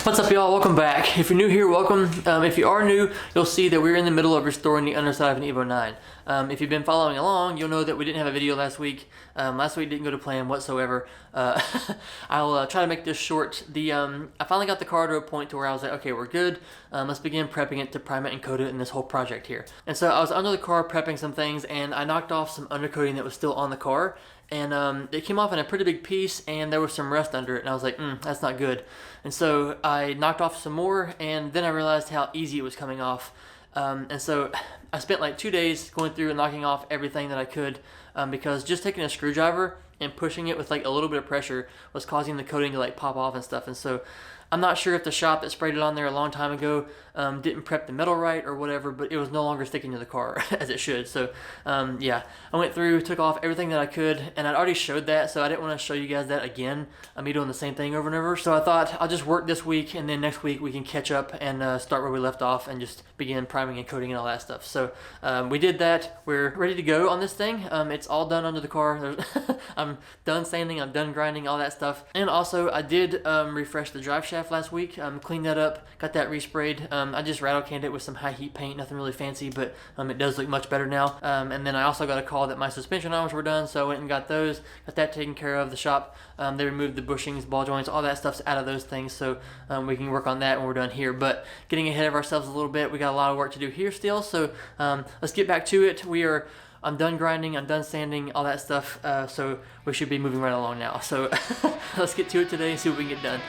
What's up, y'all? Welcome back. If you're new here, welcome. If you are new, you'll see that we're in the middle of restoring the underside of an Evo 9. If you've been following along, you'll know that we didn't have a video last week. Last week didn't go to plan whatsoever. I'll try to make this short. I finally got the car to a point to where I was like, okay, we're good. Let's begin prepping it to prime it and coat it in this whole project here. And so I was under the car prepping some things, and I knocked off some undercoating that was still on the car. And it came off in a pretty big piece, and there was some rust under it, and I was like, that's not good. And so I knocked off some more, and then I realized how easy it was coming off. And so I spent like 2 days going through and knocking off everything that I could, because just taking a screwdriver and pushing it with like a little bit of pressure was causing the coating to like pop off and stuff. And so I'm not sure if the shop that sprayed it on there a long time ago didn't prep the metal right or whatever, but it was no longer sticking to the car as it should. So yeah, I went through, took off everything that I could, and I'd already showed that, so I didn't want to show you guys that again, me doing the same thing over and over. So I thought I'll just work this week, and then next week we can catch up and start where we left off and just begin priming and coating and all that stuff. So we did that. We're ready to go on this thing. It's all done under the car. I'm done sanding, I'm done grinding, all that stuff. And also I did refresh the drive shaft last week, cleaned that up, got that resprayed. I just rattle canned it with some high heat paint, nothing really fancy, but it does look much better now. And then I also got a call that my suspension arms were done, so I went and got those, got that taken care of. The shop, they removed the bushings, ball joints, all that stuff's out of those things, so we can work on that when we're done here. But getting ahead of ourselves a little bit, we got a lot of work to do here still, so let's get back to it. I'm done grinding, I'm done sanding, all that stuff, so we should be moving right along now. So let's get to it today and see what we can get done.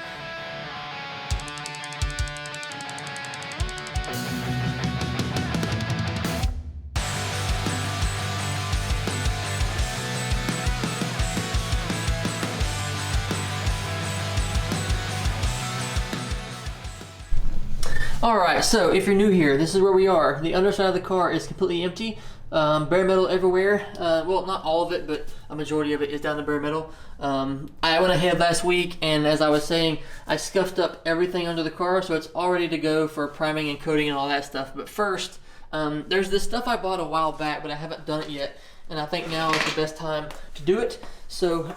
Alright, so if you're new here, this is where we are. The underside of the car is completely empty. Bare metal everywhere. Well, not all of it, but a majority of it is down to bare metal. I went ahead last week, and as I was saying, I scuffed up everything under the car, so it's all ready to go for priming and coating and all that stuff. But first, there's this stuff I bought a while back, but I haven't done it yet, and I think now is the best time to do it. So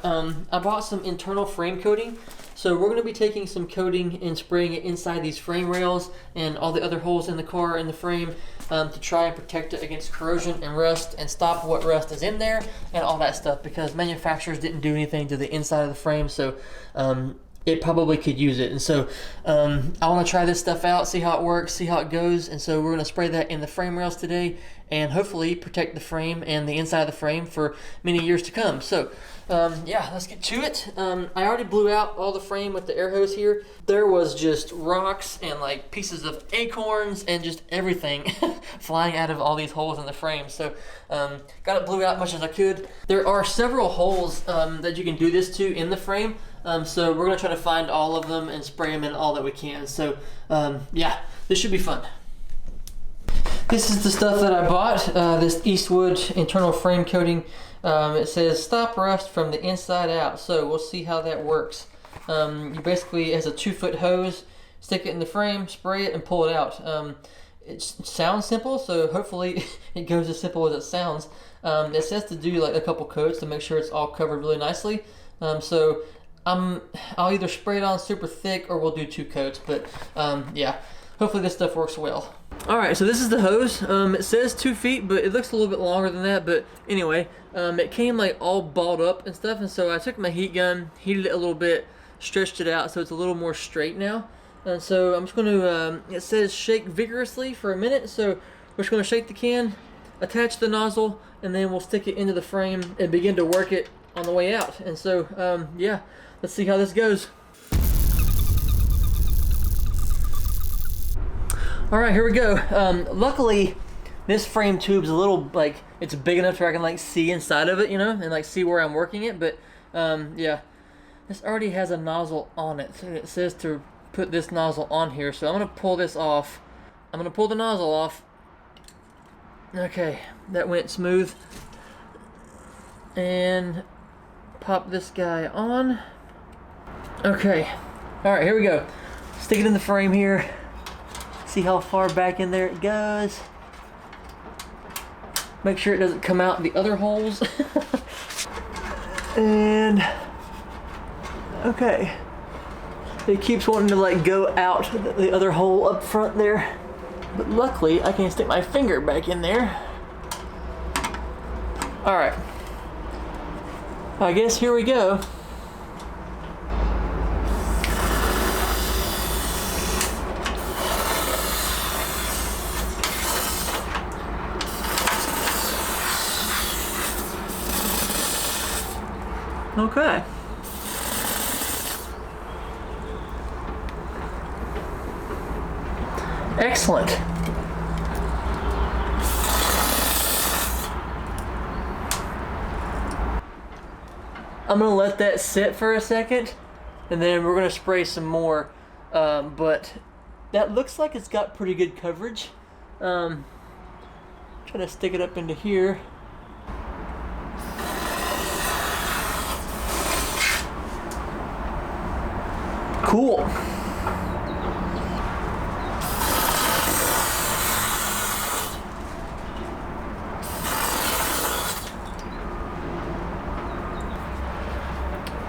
I bought some internal frame coating. So we're going to be taking some coating and spraying it inside these frame rails and all the other holes in the car and the frame to try and protect it against corrosion and rust and stop what rust is in there and all that stuff, because manufacturers didn't do anything to the inside of the frame, so it probably could use it. And so I want to try this stuff out, see how it works, see how it goes. And so we're going to spray that in the frame rails today and hopefully protect the frame and the inside of the frame for many years to come. So yeah, let's get to it. I already blew out all the frame with the air hose here. There was just rocks and like pieces of acorns and just everything flying out of all these holes in the frame. So got it blew out as much as I could. There are several holes that you can do this to in the frame. So we're going to try to find all of them and spray them in all that we can. So yeah, this should be fun. This is the stuff that I bought, this Eastwood Internal Frame Coating. It says stop rust from the inside out, so we'll see how that works. You basically, it has a 2-foot hose, stick it in the frame, spray it, and pull it out. It sounds simple, so hopefully it goes as simple as it sounds. It says to do like a couple coats to make sure it's all covered really nicely. So I'll either spray it on super thick or we'll do 2 coats, but yeah, hopefully this stuff works well. Alright, so this is the hose. It says 2 feet, but it looks a little bit longer than that. But anyway, it came like all balled up and stuff, and so I took my heat gun, heated it a little bit, stretched it out so it's a little more straight now. And so I'm just going to, it says shake vigorously for a minute, so we're just going to shake the can, attach the nozzle, and then we'll stick it into the frame and begin to work it on the way out. And so yeah, let's see how this goes. Alright, here we go. Luckily, this frame tube's a little, like, it's big enough where I can, like, see inside of it, you know, and, like, see where I'm working it. But, yeah, this already has a nozzle on it. So it says to put this nozzle on here. So I'm going to pull this off. I'm going to pull the nozzle off. Okay, that went smooth. And pop this guy on. Okay. Alright, here we go. Stick it in the frame here. See how far back in there it goes. Make sure it doesn't come out the other holes. And okay, It keeps wanting to like go out the other hole up front there. But luckily, I can stick my finger back in there. All right. I guess here we go. Okay. Excellent. I'm gonna let that sit for a second, and then we're gonna spray some more. But that looks like it's got pretty good coverage. Try to stick it up into here. Cool.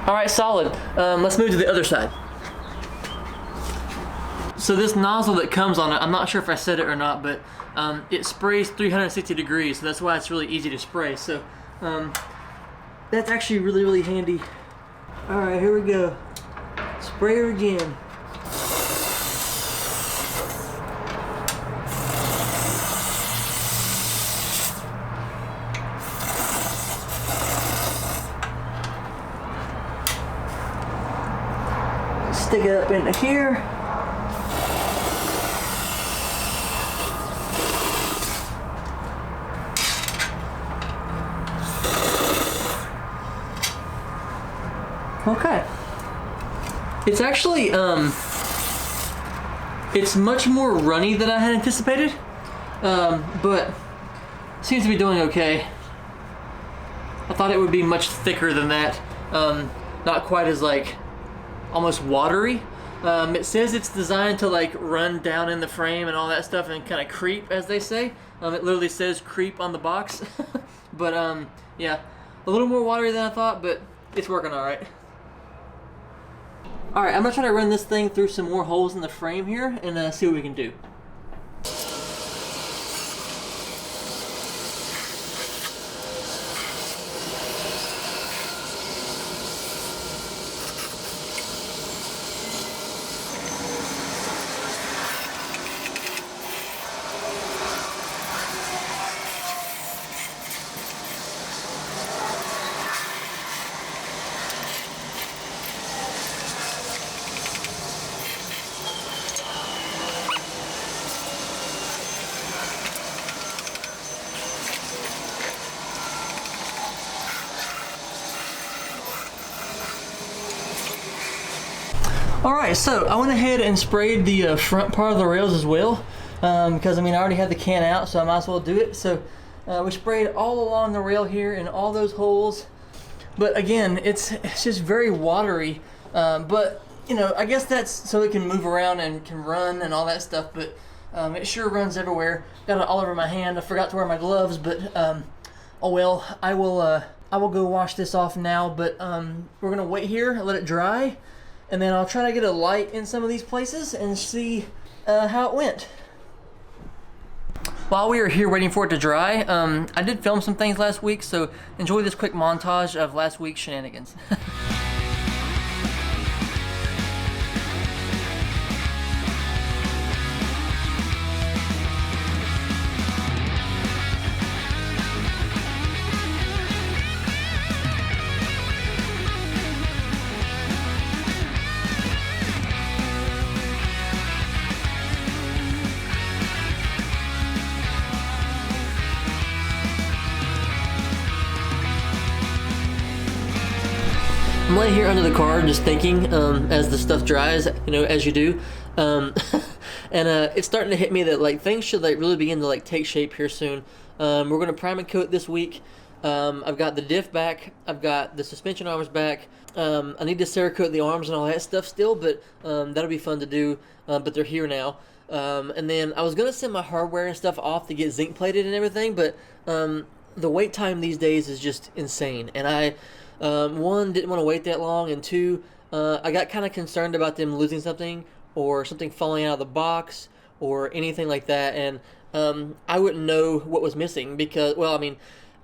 All right, solid. Let's move to the other side. So this nozzle that comes on it, I'm not sure if I said it or not, but it sprays 360 degrees, so that's why it's really easy to spray. So that's actually really, really handy. All right, here we go. Spray her again. Stick it up into here. Okay. It's actually, it's much more runny than I had anticipated, but seems to be doing okay. I thought it would be much thicker than that, not quite as like, almost watery. It says it's designed to like run down in the frame and all that stuff and kind of creep, as they say. It literally says creep on the box, but yeah, a little more watery than I thought, but it's working all right. All right, I'm gonna try to run this thing through some more holes in the frame here and see what we can do. All right, so I went ahead and sprayed the front part of the rails as well, because I mean I already had the can out, so I might as well do it. So we sprayed all along the rail here in all those holes, but again, it's just very watery. But you know, I guess that's so it can move around and can run and all that stuff. But it sure runs everywhere. Got it all over my hand. I forgot to wear my gloves, but oh well. I will go wash this off now. But we're gonna wait here, let it dry. And then I'll try to get a light in some of these places and see how it went. While we were here waiting for it to dry, I did film some things last week, so enjoy this quick montage of last week's shenanigans. I'm laying here under the car just thinking as the stuff dries, you know, as you do. And it's starting to hit me that like things should like really begin to like take shape here soon. We're gonna prime and coat this week. I've got the diff back, I've got the suspension arms back. I need to Cerakote the arms and all that stuff still, but that'll be fun to do. But they're here now. And then I was gonna send my hardware and stuff off to get zinc plated and everything, but the wait time these days is just insane. And I one, didn't want to wait that long, and two, I got kind of concerned about them losing something or something falling out of the box or anything like that, and I wouldn't know what was missing because, well, I mean,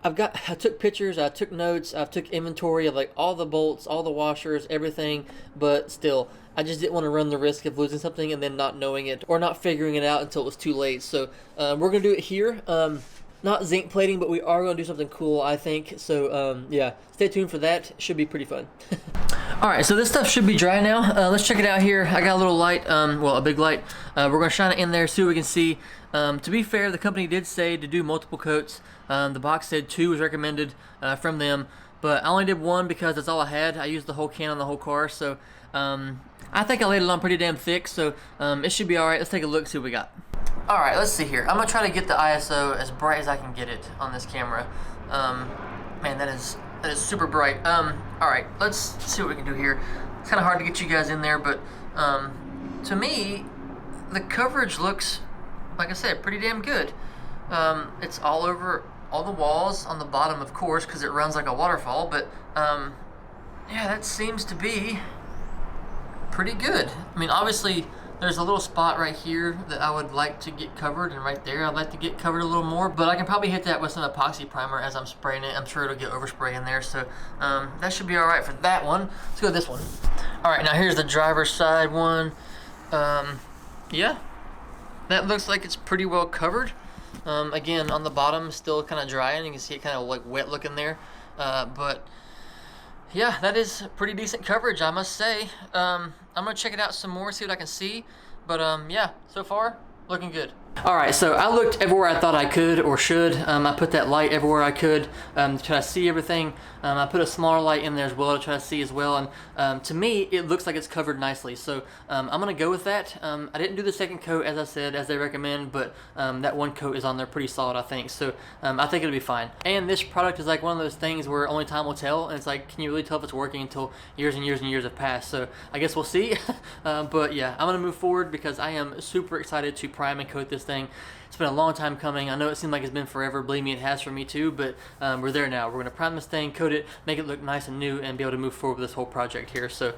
I took pictures, I took notes, I took inventory of like all the bolts, all the washers, everything, but still, I just didn't want to run the risk of losing something and then not knowing it or not figuring it out until it was too late. So we're gonna do it here. Not zinc plating, but we are gonna do something cool, I think. So yeah, stay tuned for that. Should be pretty fun. All right, so this stuff should be dry now. Let's check it out here. I got a little light, well, a big light. We're gonna shine it in there, see what we can see. To be fair, the company did say to do multiple coats. The box said 2 was recommended from them, but I only did 1 because that's all I had. I used the whole can on the whole car, so I think I laid it on pretty damn thick, so it should be all right. Let's take a look, see what we got. All right, let's see here. I'm gonna try to get the ISO as bright as I can get it on this camera. Man, that is super bright. All right, let's see what we can do here. It's kind of hard to get you guys in there, but to me, the coverage looks, like I said, pretty damn good. It's all over all the walls, on the bottom, of course, because it runs like a waterfall, but yeah, that seems to be pretty good. I mean, obviously, there's a little spot right here that I would like to get covered, and right there I'd like to get covered a little more, but I can probably hit that with some epoxy primer as I'm spraying it. I'm sure it'll get overspray in there, so that should be all right for that one. Let's go with this one. All right, now here's the driver's side one. Yeah, that looks like it's pretty well covered. Again, on the bottom, still kind of dry, and you can see it kind of like wet looking there, but yeah, that is pretty decent coverage, I must say. I'm gonna check it out some more, see what I can see, but yeah, so far looking good. All right, so I looked everywhere I thought I could or should. I put that light everywhere I could to try to see everything. I put a smaller light in there as well to try to see as well, and to me, it looks like it's covered nicely. So I'm gonna go with that. I didn't do the second coat, as I said, as they recommend, but that 1 coat is on there pretty solid, I think. So I think it'll be fine. And this product is like one of those things where only time will tell, and it's like, can you really tell if it's working until years and years and years have passed? So I guess we'll see. But yeah, I'm gonna move forward because I am super excited to prime and coat this thing. It's been a long time coming. I know it seemed like it's been forever. Believe me, it has for me too, but we're there now. We're going to prime this thing, coat it, make it look nice and new, and be able to move forward with this whole project here. So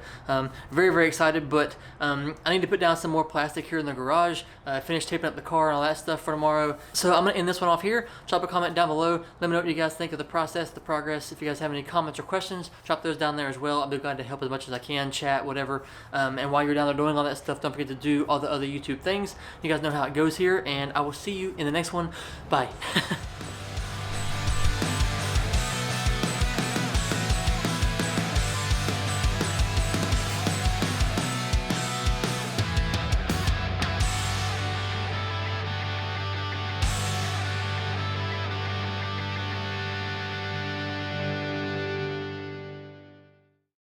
very, very excited, but I need to put down some more plastic here in the garage, finish taping up the car and all that stuff for tomorrow. So I'm going to end this one off here. Drop a comment down below. Let me know what you guys think of the process, the progress. If you guys have any comments or questions, drop those down there as well. I'll be glad to help as much as I can, chat, whatever. And while you're down there doing all that stuff, don't forget to do all the other YouTube things. You guys know how it goes here, and I will see you in the next one. Bye.